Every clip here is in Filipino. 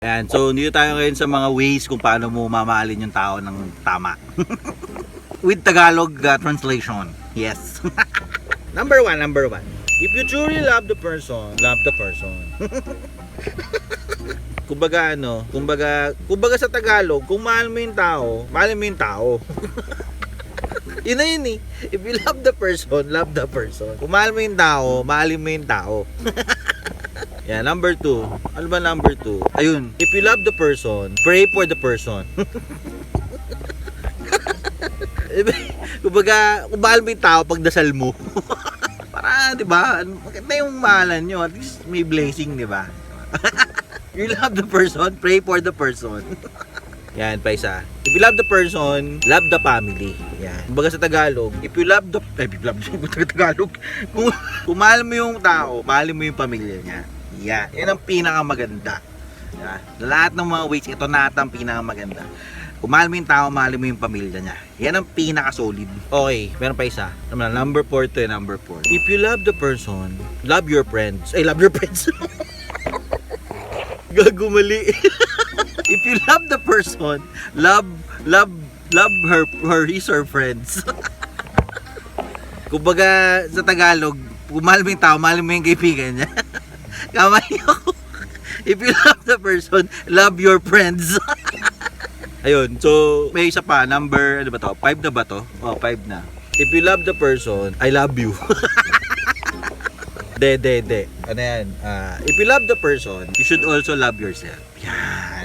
Ayan, so dito tayo ngayon sa mga ways kung paano mo mamahalin yung tao ng tama. With Tagalog translation. Yes. Number one. If you truly love the person, love the person. kumbaga sa Tagalog, kung mahal mo yung tao, mahalin mo yung tao. Yun na yun eh. If you love the person, love the person. Kung mahal mo yung tao, mahalin mo yung tao. Yeah, number 2. Ano ba number 2? Ayun, if you love the person, pray for the person. Kumbaga, kung mahal mo yung tao, pagdasal mo. Para, di ba? Maganda yung mahalan nyo. At least may blessing, di ba? You love the person, pray for the person. Yan, pa isa. If you love the person, love the family. Yan. Kumbaga sa Tagalog, if you love the... Tagalog. Kung mahal mo yung tao, mahalin mo yung pamilya niya. Yan. Yan ang pinakamaganda. Yan. Lahat ng mga ways, ito na ang pinakamaganda. Kung mahal mo yung tao, mahalin mo yung pamilya niya. Yan ang pinaka-solid. Okay, meron pa isa. Number 4 to number 4. If you love the person, love your friends. Ay, love your friends. Gago mali. If you love the person, love his or friends. Kumbaga sa Tagalog, kung mahal mo yung tao, mahal mo yung kaibigan niya. Kamay ako. If you love the person, love your friends. Ayun, so may isa pa, number, ano ba to? 5 na ba to? Oh, 5 na. If you love the person, I love you. De. Ano yan? If you love the person, you should also love yourself. Yan.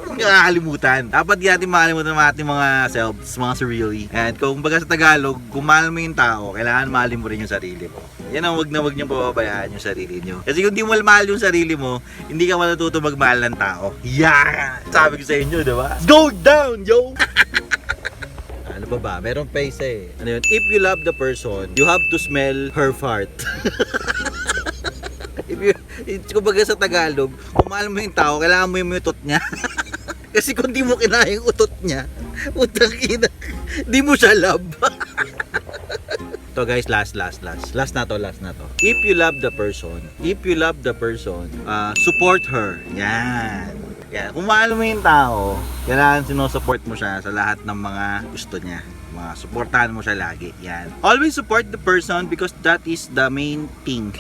Huwag nakakalimutan. Dapat di natin makalimutan ng ating mga selves, mga sarili. And kung baga sa Tagalog, kung mahal mo yung tao, kailangan mahalin mo rin yung sarili mo. Yan ang wag niyong pababayaan yung sarili niyo. Kasi kung di mo mahal yung sarili mo, hindi ka matututo magmahal ng tao. Yeah! Sabi ko sa inyo, di ba? Go down, yo! Ano ba? Meron pa isa eh. Ano yun? If you love the person, you have to smell her fart. Kumbaga sa Tagalog, kung mahal mo yung tao, kailangan mo yung utot niya. Kasi kung di mo kinaya yung utot niya, utang ina, di mo siya love. To guys, last na to. If you love the person, support her. Yan. Kung mahal mo yung tao, kailangan sinusupport mo siya sa lahat ng mga gusto niya. Supportahan mo siya lagi. Yan. Always support the person because that is the main thing.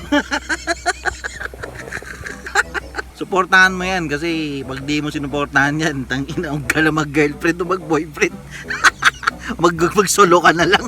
Suportahan mo yan kasi pag di mo sinuportahan yan, tangina, huwag ka na mag-girlfriend o mag-boyfriend. Mag-solo ka na lang.